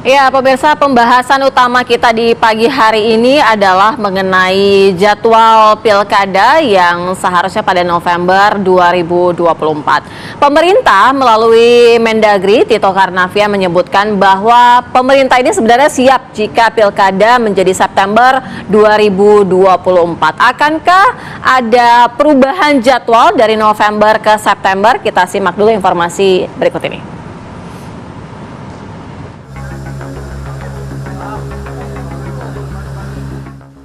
Ya, pemirsa, pembahasan utama kita di pagi hari ini adalah mengenai jadwal pilkada yang seharusnya pada November 2024. Pemerintah melalui Mendagri Tito Karnavian menyebutkan bahwa pemerintah ini sebenarnya siap jika pilkada menjadi September 2024. Akankah ada perubahan jadwal dari November ke September? Kita simak dulu informasi berikut ini.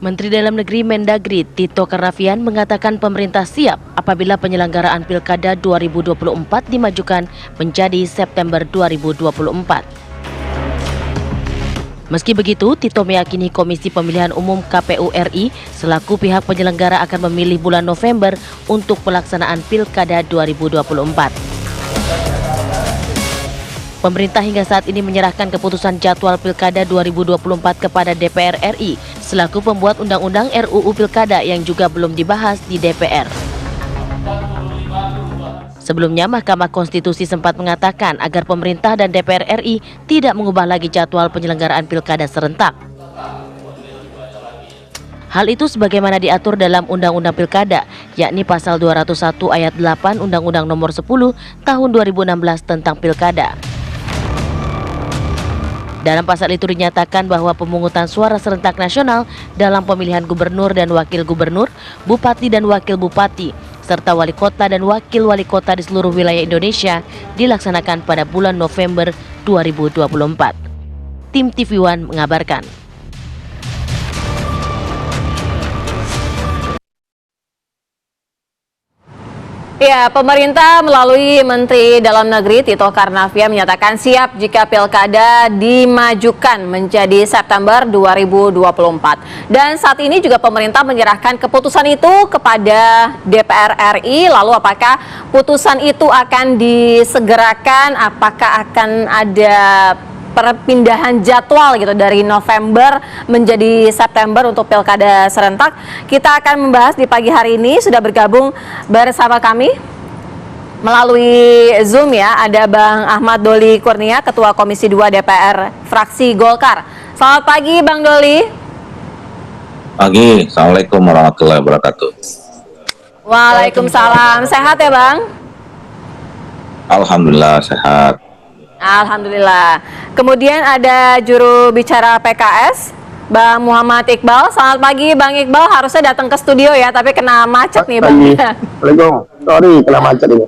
Menteri Dalam Negeri Mendagri Tito Karnavian mengatakan pemerintah siap apabila penyelenggaraan Pilkada 2024 dimajukan menjadi September 2024. Meski begitu, Tito meyakini Komisi Pemilihan Umum KPU RI selaku pihak penyelenggara akan memilih bulan November untuk pelaksanaan Pilkada 2024. Pemerintah hingga saat ini menyerahkan keputusan jadwal Pilkada 2024 kepada DPR RI selaku pembuat Undang-Undang RUU Pilkada yang juga belum dibahas di DPR. Sebelumnya, Mahkamah Konstitusi sempat mengatakan agar pemerintah dan DPR RI tidak mengubah lagi jadwal penyelenggaraan Pilkada serentak. Hal itu sebagaimana diatur dalam Undang-Undang Pilkada, yakni Pasal 201 Ayat 8 Undang-Undang Nomor 10 Tahun 2016 tentang Pilkada. Dalam pasal itu dinyatakan bahwa pemungutan suara serentak nasional dalam pemilihan gubernur dan wakil gubernur, bupati dan wakil bupati, serta wali kota dan wakil wali kota di seluruh wilayah Indonesia dilaksanakan pada bulan November 2024. Tim TV One mengabarkan. Ya, pemerintah melalui Menteri Dalam Negeri Tito Karnavian menyatakan siap jika pilkada dimajukan menjadi September 2024. Dan saat ini juga pemerintah menyerahkan keputusan itu kepada DPR RI. Lalu apakah putusan itu akan disegerakan? Apakah akan ada perpindahan jadwal gitu dari November menjadi September untuk pilkada serentak? Kita akan membahas di pagi hari ini. Sudah bergabung bersama kami melalui Zoom ya, ada Bang Ahmad Doli Kurnia, Ketua Komisi 2 DPR fraksi Golkar. Selamat pagi Bang Doli. Pagi, Assalamualaikum warahmatullahi wabarakatuh. Waalaikumsalam. Sehat ya Bang? Alhamdulillah sehat. Alhamdulillah. Kemudian ada juru bicara PKS, Bang Muhammad Iqbal. Selamat pagi Bang Iqbal, harusnya datang ke studio ya, tapi kena macet nih Bang. Assalamualaikum, sorry kena macet ini.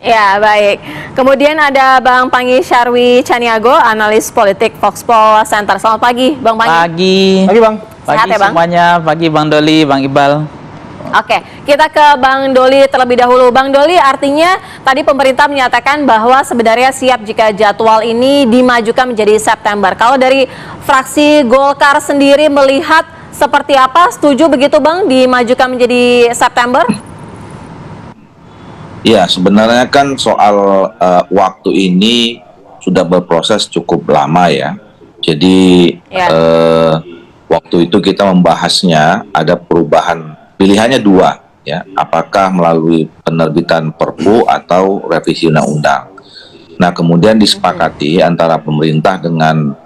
Ya, baik. Kemudian ada Bang Pangi Syarwi Caniago, analis politik Foxpol Center. Selamat pagi Bang Pangi. Pagi Bang. Sehat Pagi ya Bang? semuanya, pagi Bang Doli, Bang Iqbal. Oke, kita ke Bang Doli terlebih dahulu. Bang Doli, artinya tadi pemerintah menyatakan bahwa sebenarnya siap jika jadwal ini dimajukan menjadi September. Kalau dari fraksi Golkar sendiri melihat seperti apa? Setuju begitu Bang dimajukan menjadi September? Ya, sebenarnya kan soal waktu ini sudah berproses cukup lama ya. Jadi waktu itu kita membahasnya ada perubahan. Pilihannya dua, ya, apakah melalui penerbitan Perpu atau revisi undang-undang. Nah, kemudian disepakati antara pemerintah dengan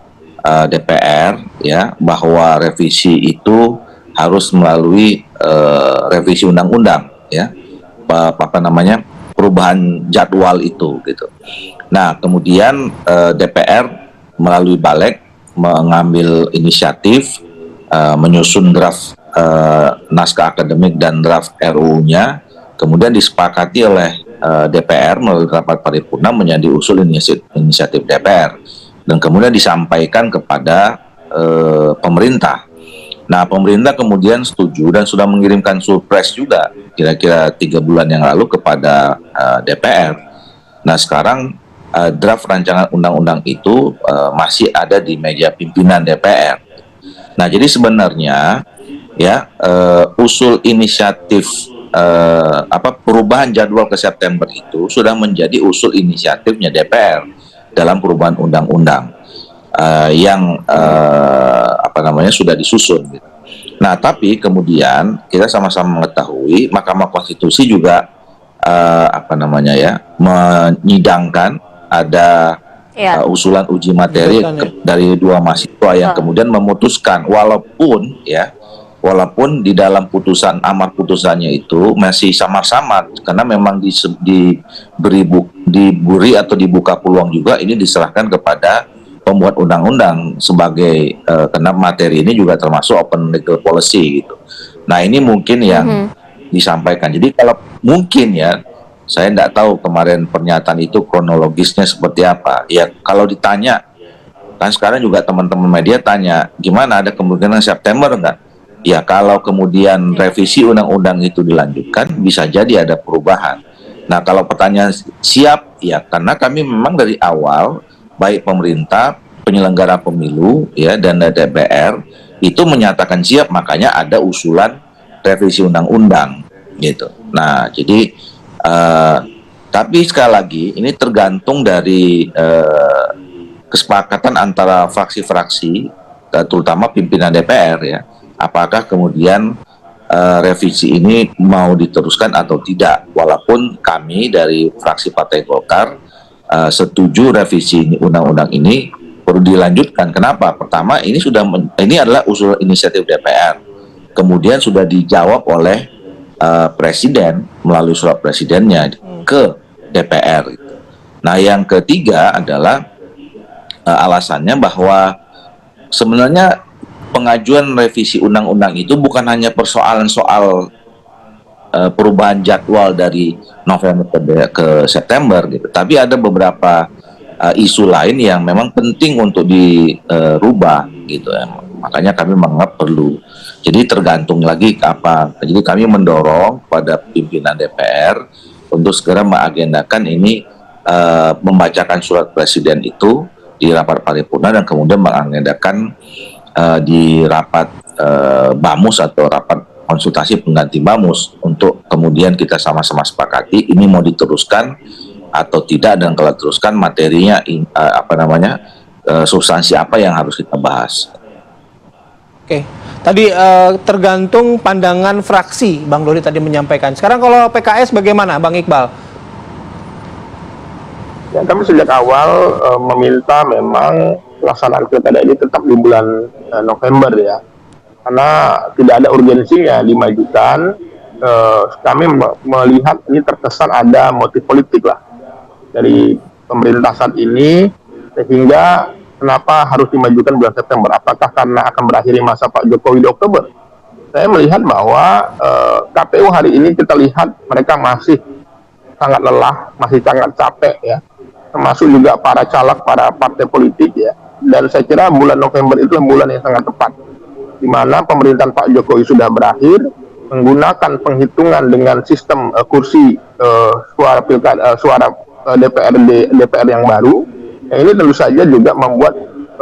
DPR, ya, bahwa revisi itu harus melalui revisi undang-undang, ya, perubahan jadwal itu, gitu. Nah, kemudian DPR melalui Balik mengambil inisiatif menyusun draft naskah akademik dan draft RUU-nya, kemudian disepakati oleh DPR melalui rapat paripurna menjadi usul inisiatif DPR dan kemudian disampaikan kepada pemerintah. Nah, pemerintah kemudian setuju dan sudah mengirimkan surprise juga kira-kira 3 bulan yang lalu kepada DPR. Nah, sekarang draft rancangan undang-undang itu masih ada di meja pimpinan DPR. Nah, jadi sebenarnya ya usul inisiatif perubahan jadwal ke September itu sudah menjadi usul inisiatifnya DPR dalam perubahan undang-undang yang sudah disusun gitu. Nah, tapi kemudian kita sama-sama mengetahui Mahkamah Konstitusi juga menyidangkan ada Iya. usulan uji materi dari dua mahasiswa yang kemudian memutuskan walaupun di dalam putusan amar putusannya itu masih samar-samar karena memang diberi atau dibuka peluang juga ini diserahkan kepada pembuat undang-undang sebagai karena materi ini juga termasuk open legal policy gitu. Nah ini mungkin yang disampaikan. Jadi kalau mungkin ya, saya tidak tahu kemarin pernyataan itu kronologisnya seperti apa. Ya kalau ditanya, kan sekarang juga teman-teman media tanya, gimana ada kemungkinan September enggak? Ya kalau kemudian revisi undang-undang itu dilanjutkan, bisa jadi ada perubahan. Nah kalau pertanyaan siap, ya karena kami memang dari awal, baik pemerintah, penyelenggara pemilu, ya dan DPR, itu menyatakan siap, makanya ada usulan revisi undang-undang, gitu. Nah jadi tapi sekali lagi ini tergantung dari kesepakatan antara fraksi-fraksi, terutama pimpinan DPR ya. Apakah kemudian revisi ini mau diteruskan atau tidak? Walaupun kami dari fraksi Partai Golkar setuju revisi undang-undang ini perlu dilanjutkan. Kenapa? Pertama, ini adalah usul inisiatif DPR. Kemudian sudah dijawab oleh Presiden melalui surat presidennya ke DPR. Nah, yang ketiga adalah alasannya bahwa sebenarnya pengajuan revisi undang-undang itu bukan hanya persoalan soal perubahan jadwal dari November ke September gitu, tapi ada beberapa isu lain yang memang penting untuk dirubah gitu ya. Makanya kami menganggap perlu. Jadi tergantung lagi ke apa. Jadi kami mendorong pada pimpinan DPR untuk segera mengagendakan ini, membacakan surat presiden itu di rapat paripurna dan kemudian mengagendakan di rapat BAMUS atau rapat konsultasi pengganti BAMUS untuk kemudian kita sama-sama sepakati ini mau diteruskan atau tidak, dan kalau teruskan materinya substansi apa yang harus kita bahas. Oke, tadi tergantung pandangan fraksi, Bang Doli tadi menyampaikan. Sekarang kalau PKS bagaimana, Bang Iqbal? Ya, kami sejak awal meminta memang pelaksanaan pilkada ini tetap di bulan November ya, karena tidak ada urgensinya dimajukan. Kami melihat ini terkesan ada motif politik lah dari pemerintah saat ini, sehingga kenapa harus dimajukan bulan September? Apakah karena akan berakhirnya masa Pak Jokowi di Oktober? Saya melihat bahwa KPU hari ini kita lihat mereka masih sangat lelah, masih sangat capek ya, termasuk juga para caleg, para partai politik ya. Dan saya kira bulan November itu bulan yang sangat tepat, di mana pemerintahan Pak Jokowi sudah berakhir, menggunakan penghitungan dengan sistem kursi suara pilkada, suara DPR yang baru. Yang ini tentu saja juga membuat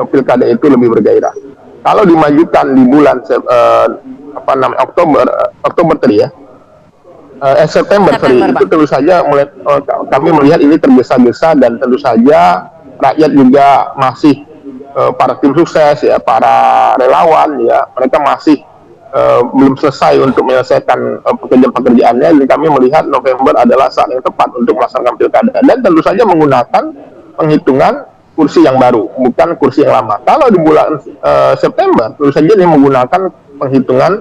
pilkada itu lebih bergairah. Kalau dimajukan di bulan September itu tentu saja kami melihat ini tergesa-gesa, dan tentu saja rakyat juga masih para tim sukses ya, para relawan ya, mereka masih belum selesai untuk menyelesaikan pekerjaan-pekerjaannya. Jadi kami melihat November adalah saat yang tepat untuk melaksanakan pilkada, dan tentu saja menggunakan penghitungan kursi yang baru, bukan kursi yang lama. Kalau di bulan September, tentu saja ini menggunakan penghitungan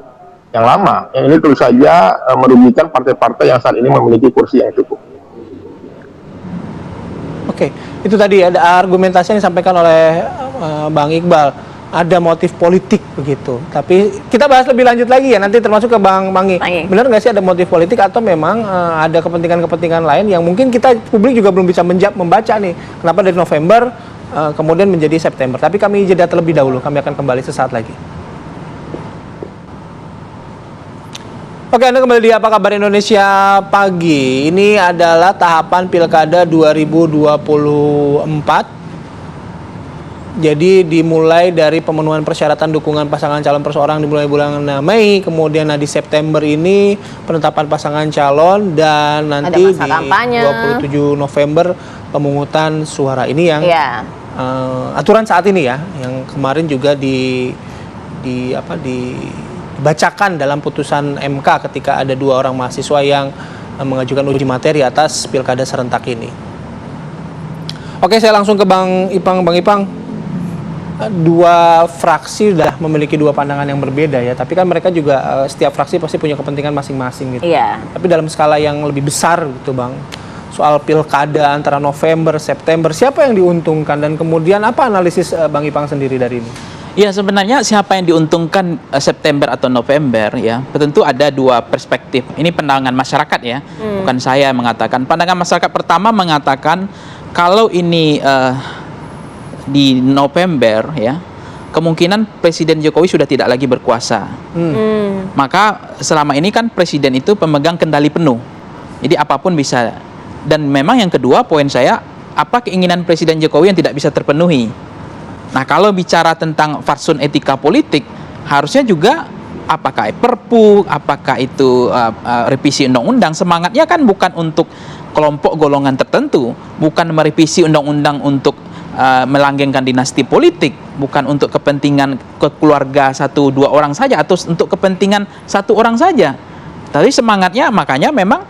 yang lama. Yang ini tentu saja merugikan partai-partai yang saat ini memiliki kursi yang cukup. Oke, itu tadi ada argumentasi yang disampaikan oleh Bang Iqbal. Ada motif politik begitu. Tapi kita bahas lebih lanjut lagi ya, nanti termasuk ke Bang Mangi. Benar nggak sih ada motif politik, atau memang ada kepentingan-kepentingan lain yang mungkin kita publik juga belum bisa membaca nih. Kenapa dari November kemudian menjadi September. Tapi kami jeda terlebih dahulu, kami akan kembali sesaat lagi. Oke, Anda kembali di Apa Kabar Indonesia Pagi. Ini adalah tahapan Pilkada 2024. Jadi dimulai dari pemenuhan persyaratan dukungan pasangan calon perseorangan dimulai bulan Mei, kemudian di September ini penetapan pasangan calon, dan nanti di 27 November pemungutan suara. Ini yang aturan saat ini ya, yang kemarin juga dibacakan dalam putusan MK ketika ada 2 orang mahasiswa yang mengajukan uji materi atas pilkada serentak ini. Oke, saya langsung ke Bang Ipang. Bang Ipang, dua fraksi sudah memiliki dua pandangan yang berbeda ya, tapi kan mereka juga setiap fraksi pasti punya kepentingan masing-masing gitu. Iya. Tapi dalam skala yang lebih besar gitu Bang, soal pilkada antara November, September, siapa yang diuntungkan dan kemudian apa analisis Bang Ipang sendiri dari ini? Ya, sebenarnya siapa yang diuntungkan September atau November ya, tentu ada dua perspektif. Ini pandangan masyarakat ya, bukan saya yang mengatakan. Pandangan masyarakat pertama mengatakan kalau ini di November ya, kemungkinan Presiden Jokowi sudah tidak lagi berkuasa. Maka selama ini kan Presiden itu pemegang kendali penuh. Jadi apapun bisa. Dan memang yang kedua poin saya, apa keinginan Presiden Jokowi yang tidak bisa terpenuhi? Nah, kalau bicara tentang fatsun etika politik, harusnya juga apakah Perpu, apakah itu revisi undang-undang, semangatnya kan bukan untuk kelompok golongan tertentu, bukan merevisi undang-undang untuk melanggengkan dinasti politik, bukan untuk kepentingan keluarga 1-2 orang saja atau untuk kepentingan 1 orang saja. Tapi semangatnya, makanya memang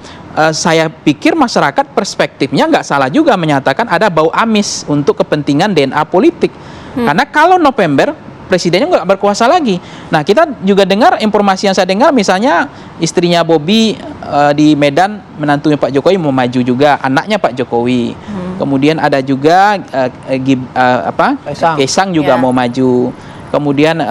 saya pikir masyarakat perspektifnya nggak salah juga menyatakan ada bau amis untuk kepentingan DNA politik. Karena kalau November presidennya nggak berkuasa lagi. Nah, kita juga dengar informasi yang saya dengar, misalnya istrinya Bobi di Medan, menantunya Pak Jokowi mau maju juga, anaknya Pak Jokowi. Kemudian ada juga Kaisang juga mau maju. Kemudian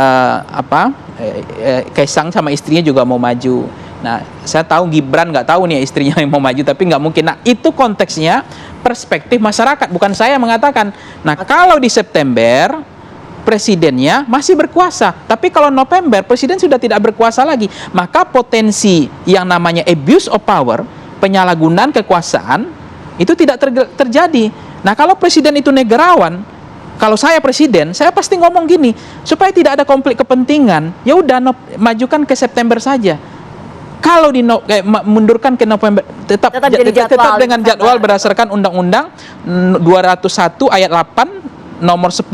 Kaisang sama istrinya juga mau maju. Nah, saya tahu Gibran nggak tahu nih istrinya yang mau maju, tapi nggak mungkin. Nah, itu konteksnya perspektif masyarakat, bukan saya mengatakan. Nah, kalau di September presidennya masih berkuasa, tapi kalau November presiden sudah tidak berkuasa lagi, maka potensi yang namanya abuse of power, penyalahgunaan kekuasaan, itu tidak terjadi. Nah, kalau presiden itu negarawan, kalau saya presiden, saya pasti ngomong gini, supaya tidak ada konflik kepentingan, ya udah majukan ke September saja. Kalau mundurkan ke November, tetap dengan jadwal berdasarkan Undang-Undang 201 ayat 8 nomor 10,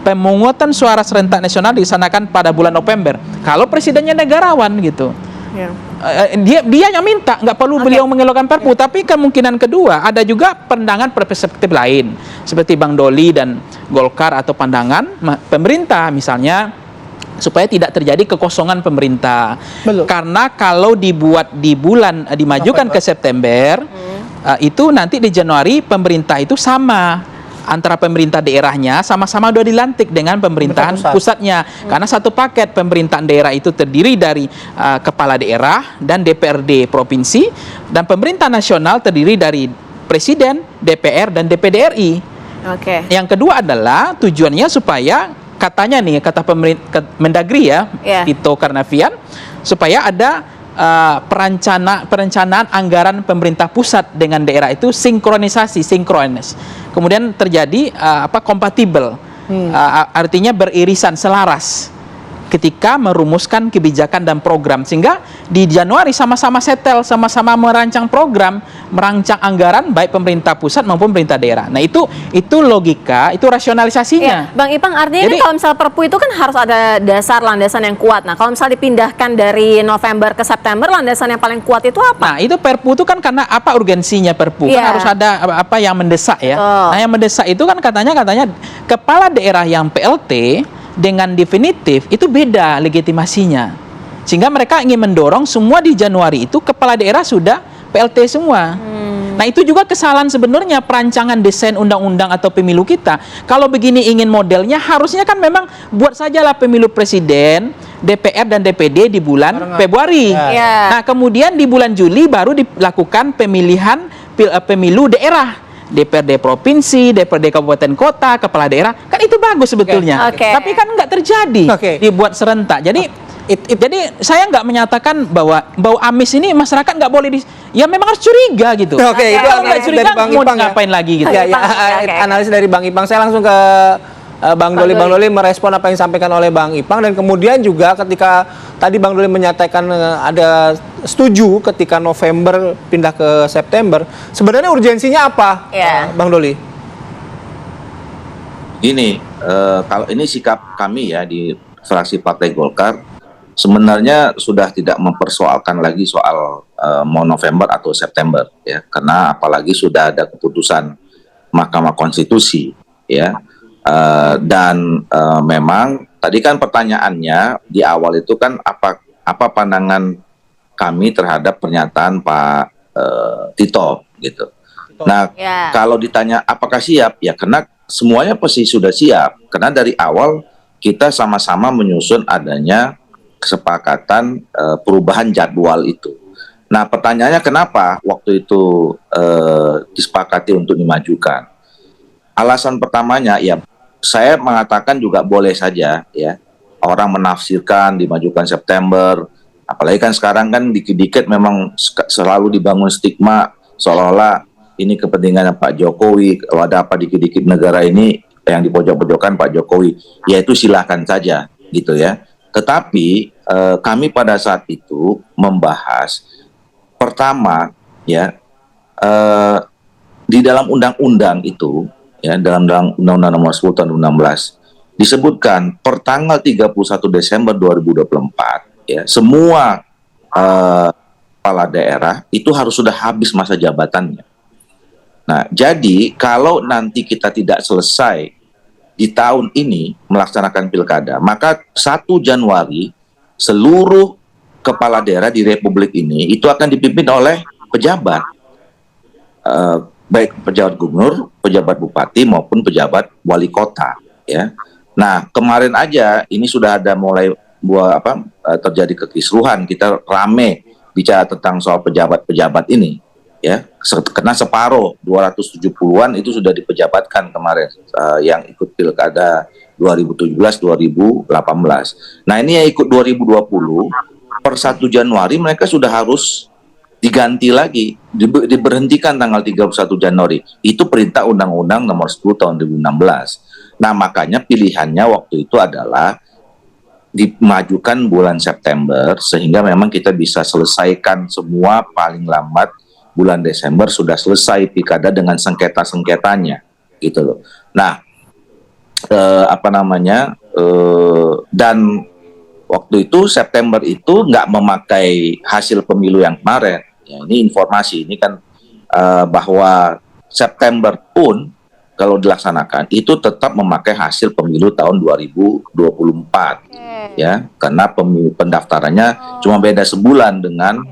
pemungutan suara serentak nasional dilaksanakan pada bulan November. Kalau presidennya negarawan gitu. Dia yang minta, nggak perlu beliau mengeluarkan Perpu. Tapi kemungkinan kedua ada juga pandangan perspektif lain, seperti Bang Doli dan Golkar, atau pandangan pemerintah misalnya, supaya tidak terjadi kekosongan pemerintah. Karena kalau dimajukan ke September, itu nanti di Januari pemerintah itu sama, antara pemerintah daerahnya sama-sama udah dilantik dengan pemerintahan pusatnya. Karena satu paket pemerintahan daerah itu terdiri dari kepala daerah dan DPRD provinsi, dan pemerintah nasional terdiri dari presiden, DPR, dan DPD RI. Yang kedua adalah tujuannya supaya, katanya nih, kata Mendagri ya, Tito Karnavian, supaya ada perencanaan anggaran pemerintah pusat dengan daerah itu sinkronis. Kemudian terjadi kompatibel, artinya beririsan, selaras ketika merumuskan kebijakan dan program, sehingga di Januari sama-sama setel, sama-sama merancang program, merancang anggaran baik pemerintah pusat maupun pemerintah daerah. Nah, itu logika, itu rasionalisasinya. Bang Ipang, artinya jadi, kalau misal Perpu itu kan harus ada dasar landasan yang kuat. Nah, kalau misal dipindahkan dari November ke September, landasan yang paling kuat itu apa? Nah, itu Perpu itu kan karena apa urgensinya Perpu? Kan harus ada apa yang mendesak ya. Nah, yang mendesak itu kan katanya kepala daerah yang PLT dengan definitif itu beda legitimasinya, sehingga mereka ingin mendorong semua di Januari itu kepala daerah sudah PLT semua. Nah, itu juga kesalahan sebenarnya perancangan desain undang-undang atau pemilu kita. Kalau begini ingin modelnya, harusnya kan memang buat sajalah pemilu presiden, DPR dan DPD di bulan Februari. Nah, kemudian di bulan Juli baru dilakukan pemilihan pemilu daerah, DPRD provinsi, DPRD kabupaten kota, kepala daerah, kan itu bagus sebetulnya. Tapi kan nggak terjadi, dibuat serentak. Jadi saya nggak menyatakan bahwa bau amis ini masyarakat nggak boleh ya memang harus curiga gitu. Itu kalau nggak curiga mau ngapain lagi gitu. Analisis dari Bang Ipang. Saya langsung ke Bang Doli. Bang Doli merespon apa yang disampaikan oleh Bang Ipang, dan kemudian juga ketika tadi Bang Doli menyatakan ada setuju ketika November pindah ke September, sebenarnya urgensinya apa, Bang Doli? Ini kalau ini sikap kami ya di fraksi Partai Golkar, sebenarnya sudah tidak mempersoalkan lagi soal mau November atau September ya, karena apalagi sudah ada keputusan Mahkamah Konstitusi, ya. Memang tadi kan pertanyaannya di awal itu kan apa pandangan kami terhadap pernyataan Pak Tito gitu. Nah, kalau ditanya apakah siap, ya karena semuanya pasti sudah siap. Karena dari awal kita sama-sama menyusun adanya kesepakatan perubahan jadwal itu. Nah, pertanyaannya kenapa waktu itu disepakati untuk dimajukan? Alasan pertamanya, ya saya mengatakan juga boleh saja ya orang menafsirkan dimajukan September. Apalagi kan sekarang kan dikit-dikit memang selalu dibangun stigma seolah-olah ini kepentingan Pak Jokowi, kalau ada apa dikit-dikit negara ini yang dipojok-pojokkan Pak Jokowi, ya itu silahkan saja gitu ya. Tetapi kami pada saat itu membahas pertama ya di dalam undang-undang itu ya, dalam Undang-Undang Nomor 10 Tahun 2016 disebutkan per tanggal 31 Desember 2024 ya semua kepala daerah itu harus sudah habis masa jabatannya. Nah, jadi kalau nanti kita tidak selesai di tahun ini melaksanakan pilkada, maka 1 Januari seluruh kepala daerah di Republik ini itu akan dipimpin oleh pejabat, baik pejabat gubernur, pejabat bupati maupun pejabat wali kota. Ya, nah kemarin aja ini sudah ada mulai terjadi kekisruhan, kita rame bicara tentang soal pejabat-pejabat ini. Ya, karena separuh 270-an itu sudah dipejabatkan kemarin yang ikut pilkada 2017-2018. Nah ini yang ikut 2020 per 1 Januari mereka sudah harus diganti lagi, diberhentikan tanggal 31 Januari. Itu perintah Undang-Undang Nomor 10 Tahun 2016. Nah makanya pilihannya waktu itu adalah dimajukan bulan September sehingga memang kita bisa selesaikan semua paling lambat bulan Desember sudah selesai pilkada dengan sengketa-sengketanya gitu loh. Nah, dan waktu itu September itu nggak memakai hasil pemilu yang kemarin. Ya, ini informasi ini kan bahwa September pun kalau dilaksanakan itu tetap memakai hasil pemilu tahun 2024 ya karena pendaftarannya cuma beda sebulan dengan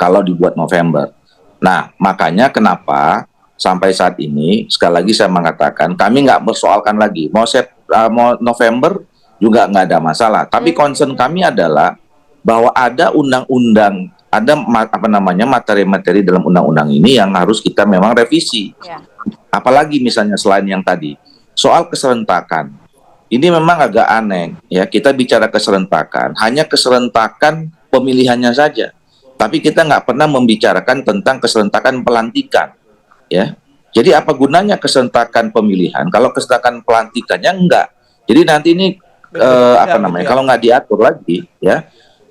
kalau dibuat November. Nah, makanya kenapa sampai saat ini sekali lagi saya mengatakan kami nggak bersoalkan lagi mau November juga nggak ada masalah. Tapi concern kami adalah bahwa ada undang-undang, ada materi-materi dalam undang-undang ini yang harus kita memang revisi. Apalagi misalnya selain yang tadi soal keserentakan. Ini memang agak aneh ya kita bicara keserentakan, hanya keserentakan pemilihannya saja, tapi kita nggak pernah membicarakan tentang keserentakan pelantikan, ya. Jadi apa gunanya keserentakan pemilihan kalau keserentakan pelantikannya enggak? Jadi nanti ini kalau nggak diatur lagi, ya,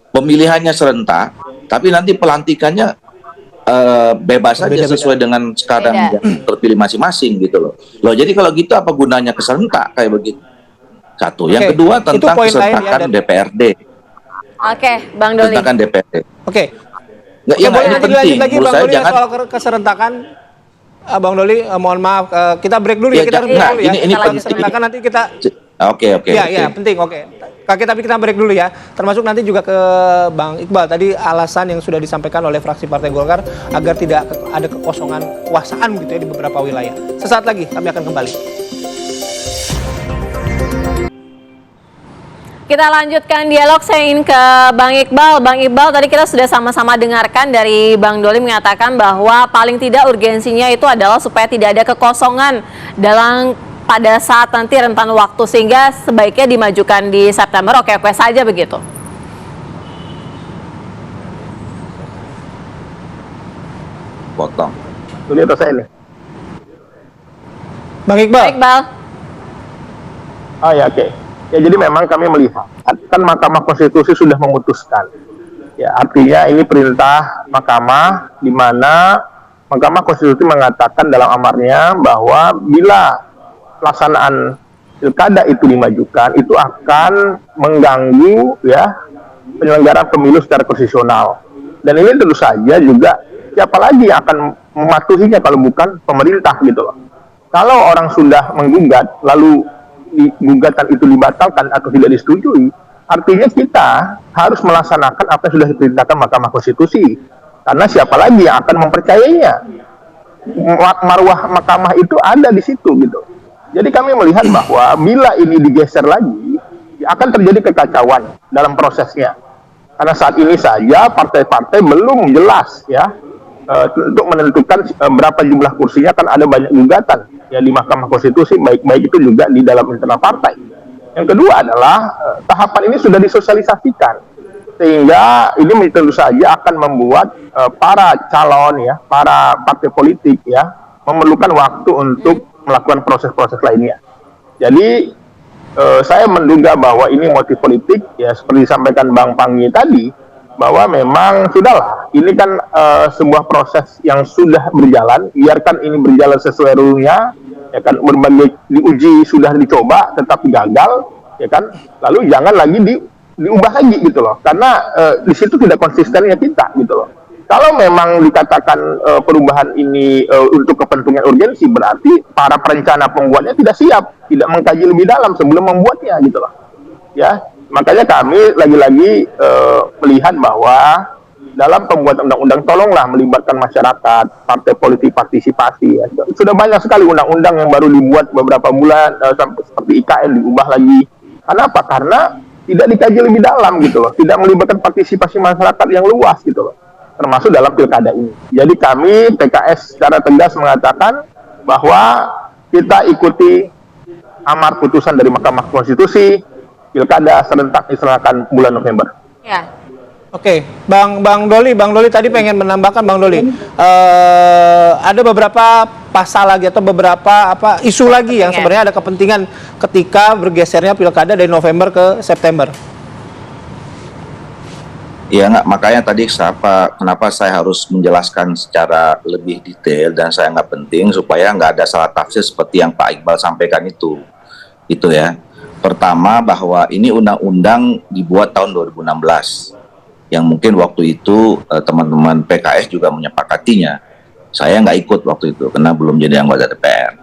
pemilihannya serentak, tapi nanti pelantikannya bebas saja sesuai dengan sekarang yang terpilih masing-masing gitu loh. Jadi kalau gitu apa gunanya keserentak kayak begitu? Satu, yang kedua tentang keserentakan DPRD. Oke, Bang Doli. Tentang DPRD. Oke. Nggak, ya, boleh ini nanti penting. lagi Bang Doli soal keserentakan. Bang Doli, mohon maaf, kita break dulu ya. Kita break dulu ya. Ini keserentakan nanti kita. Oke. Iya, penting. Oke. Tapi kita break dulu ya. Termasuk nanti juga ke Bang Iqbal. Tadi alasan yang sudah disampaikan oleh fraksi Partai Golkar agar tidak ada kekosongan kekuasaan gitu ya di beberapa wilayah. Sesaat lagi kami akan kembali. Kita lanjutkan dialog, saya ingin ke Bang Iqbal. Bang Iqbal, tadi kita sudah sama-sama dengarkan dari Bang Doli mengatakan bahwa paling tidak urgensinya itu adalah supaya tidak ada kekosongan pada saat nanti rentan waktu, sehingga sebaiknya dimajukan di September, oke-oke saja begitu. Potong. Dulu atau saya nih? Bang Iqbal. Oh ya, oke. Ya, jadi memang kami melihat kan Mahkamah Konstitusi sudah memutuskan. Ya, artinya ini perintah Mahkamah di mana Mahkamah Konstitusi mengatakan dalam amarnya bahwa bila pelaksanaan pilkada itu dimajukan itu akan mengganggu ya penyelenggaraan pemilu secara konstitusional. Dan ini tentu saja juga siapa lagi yang akan mematuhinya kalau bukan pemerintah gitu loh. Kalau orang sudah menggugat lalu gugatan itu dibatalkan atau tidak disetujui, artinya kita harus melaksanakan apa yang sudah diperintahkan Mahkamah Konstitusi. Karena siapa lagi yang akan mempercayainya? Marwah mahkamah itu ada di situ gitu. Jadi kami melihat bahwa bila ini digeser lagi, akan terjadi kekacauan dalam prosesnya. Karena saat ini saja partai-partai belum jelas ya untuk menentukan berapa jumlah kursinya, kan ada banyak gugatan ya di Mahkamah Konstitusi, baik itu juga di dalam internal partai. Yang kedua adalah tahapan ini sudah disosialisasikan, sehingga ini tentu saja akan membuat para calon ya, para partai politik ya, memerlukan waktu untuk melakukan proses-proses lainnya. Jadi saya menduga bahwa ini motif politik ya, seperti disampaikan Bang Panggi tadi, bahwa memang sudahlah, ini kan sebuah proses yang sudah berjalan, biarkan ini berjalan sesuai rule-nya, ya kan, berbagai diuji sudah dicoba tetapi gagal, ya kan, lalu jangan lagi diubah lagi gitu loh, karena di situ tidak konsistennya kita gitu loh. Kalau memang dikatakan perubahan ini untuk kepentingan urgensi, berarti para perencana pembuatnya tidak siap, tidak mengkaji lebih dalam sebelum membuatnya gitu loh. Ya, makanya kami lagi-lagi melihat bahwa dalam pembuatan undang-undang tolonglah melibatkan masyarakat, partai politik, partisipasi. Ya. Sudah banyak sekali undang-undang yang baru dibuat beberapa bulan, seperti IKN diubah lagi. Kenapa? Karena tidak dikaji lebih dalam gitu loh, tidak melibatkan partisipasi masyarakat yang luas gitu loh, termasuk dalam pilkada ini. Jadi kami PKS secara tegas mengatakan bahwa kita ikuti amar putusan dari Mahkamah Konstitusi, pilkada serentak diselenggarakan bulan November. Ya. Oke, Bang Doli tadi pengen menambahkan, Bang Doli, ada beberapa pasal lagi atau beberapa isu lagi yang sebenarnya ada kepentingan ketika bergesernya pilkada dari November ke September. Ya nggak, makanya tadi kenapa saya harus menjelaskan secara lebih detail dan saya nggak penting supaya nggak ada salah tafsir seperti yang Pak Iqbal sampaikan itu ya. Pertama, bahwa ini undang-undang dibuat tahun 2016 yang mungkin waktu itu teman-teman PKS juga menyepakatinya. Saya nggak ikut waktu itu karena belum jadi anggota DPR.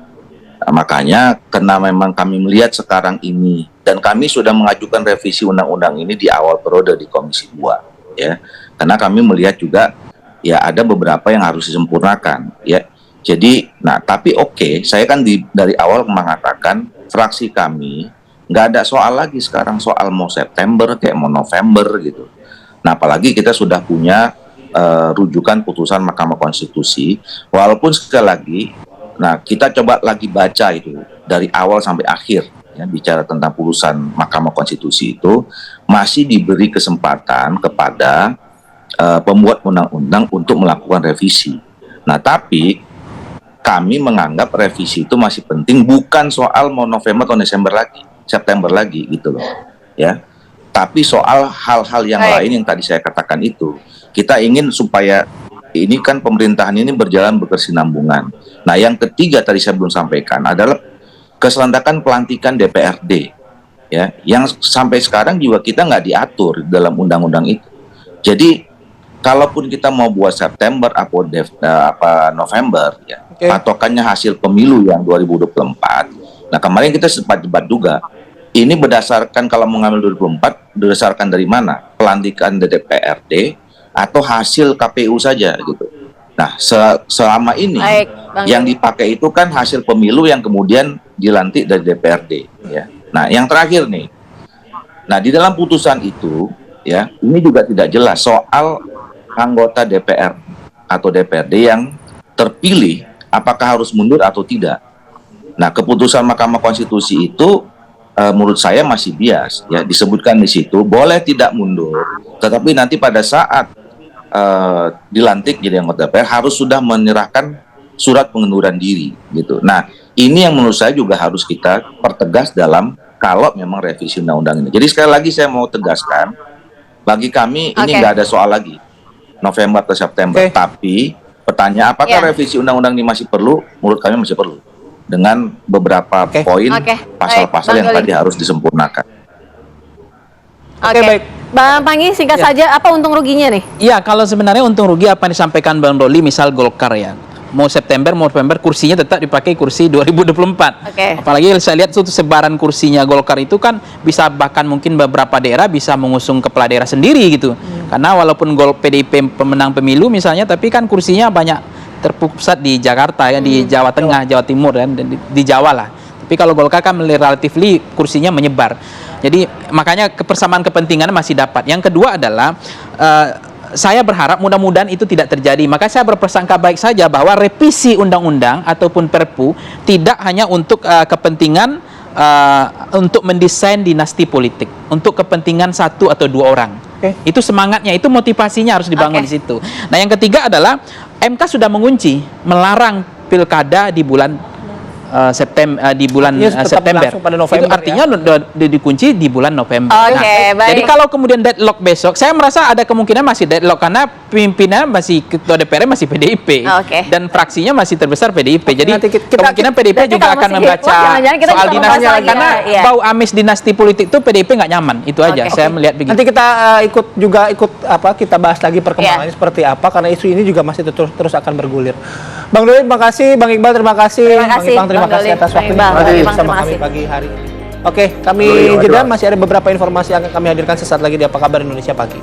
Nah, makanya karena memang kami melihat sekarang ini, dan kami sudah mengajukan revisi undang-undang ini di awal periode di Komisi 2 ya, karena kami melihat juga ya ada beberapa yang harus disempurnakan ya. Jadi tapi oke, saya kan dari awal mengatakan fraksi kami nggak ada soal lagi sekarang soal mau September kayak mau November gitu. Nah, apalagi kita sudah punya rujukan putusan Mahkamah Konstitusi, walaupun sekali lagi, kita coba lagi baca itu dari awal sampai akhir, ya, bicara tentang putusan Mahkamah Konstitusi itu masih diberi kesempatan kepada pembuat undang-undang untuk melakukan revisi. Nah, tapi kami menganggap revisi itu masih penting, bukan soal mau November atau Desember lagi, September lagi gitu loh, ya. Tapi soal hal-hal yang lain yang tadi saya katakan itu, kita ingin supaya ini kan pemerintahan ini berjalan berkesinambungan. Nah, yang ketiga tadi saya belum sampaikan adalah keserentakan pelantikan DPRD, ya, yang sampai sekarang juga kita nggak diatur dalam undang-undang itu. Jadi, kalaupun kita mau buat September atau November, ya, patokannya hasil pemilu yang 2024. Nah, kemarin kita sempat debat juga. Ini berdasarkan kalau mengambil 2024 berdasarkan dari mana? Pelantikan DPRD atau hasil KPU saja gitu. Nah, selama ini yang dipakai itu kan hasil pemilu yang kemudian dilantik dari DPRD ya. Nah, yang terakhir nih. Nah, di dalam putusan itu ya, ini juga tidak jelas soal anggota DPR atau DPRD yang terpilih apakah harus mundur atau tidak. Nah, keputusan Mahkamah Konstitusi itu menurut saya masih bias ya, disebutkan di situ boleh tidak mundur, tetapi nanti pada saat dilantik jadi anggota DPR harus sudah menyerahkan surat pengunduran diri gitu. Nah, ini yang menurut saya juga harus kita pertegas dalam kalau memang revisi undang-undang ini. Jadi sekali lagi saya mau tegaskan, bagi kami ini nggak ada soal lagi November atau September, tapi pertanyaan apakah revisi undang-undang ini masih perlu? Menurut kami masih perlu, dengan beberapa poin pasal-pasal yang tadi harus disempurnakan. Oke, baik. Bang Panggi, singkat saja, apa untung ruginya nih? Iya, kalau sebenarnya untung rugi apa yang disampaikan Bang Doli, misal Golkar ya. mau September mau November kursinya tetap dipakai kursi 2024. Oke. Apalagi saya lihat tuh sebaran kursinya Golkar itu kan bisa bahkan mungkin beberapa daerah bisa mengusung kepala daerah sendiri gitu. Karena walaupun PDIP pemenang pemilu misalnya, tapi kan kursinya banyak terpusat di Jakarta ya, di Jawa Tengah, Jawa Timur dan di Jawa lah. Tapi kalau Golkar kan relatively kursinya menyebar. Jadi makanya kebersamaan kepentingan masih dapat. Yang kedua adalah saya berharap mudah-mudahan itu tidak terjadi. Maka saya berprasangka baik saja bahwa revisi undang-undang ataupun Perpu tidak hanya untuk kepentingan untuk mendesain dinasti politik, untuk kepentingan satu atau dua orang. Itu semangatnya, itu motivasinya harus dibangun di situ. Nah, yang ketiga adalah MK sudah mengunci melarang pilkada di bulan September pada November, itu artinya dikunci di bulan November. Baik. Jadi kalau kemudian deadlock besok, saya merasa ada kemungkinan masih deadlock karena pimpinannya masih, ketua DPR masih PDIP dan fraksinya masih terbesar PDIP. Jadi kemungkinan PDIP juga akan membaca soal dinasti karena bau amis dinasti politik itu PDIP nggak nyaman. Itu aja saya melihat begitu. Nanti kita kita bahas lagi perkembangannya seperti apa, karena isu ini juga masih terus akan bergulir. Bang Doli, terima kasih. Bang Iqbal, terima kasih. Terima kasih atas waktunya bersama kami pagi hari ini. Oke, kami jeda, masih ada beberapa informasi yang akan kami hadirkan sesaat lagi di Apa Kabar Indonesia Pagi.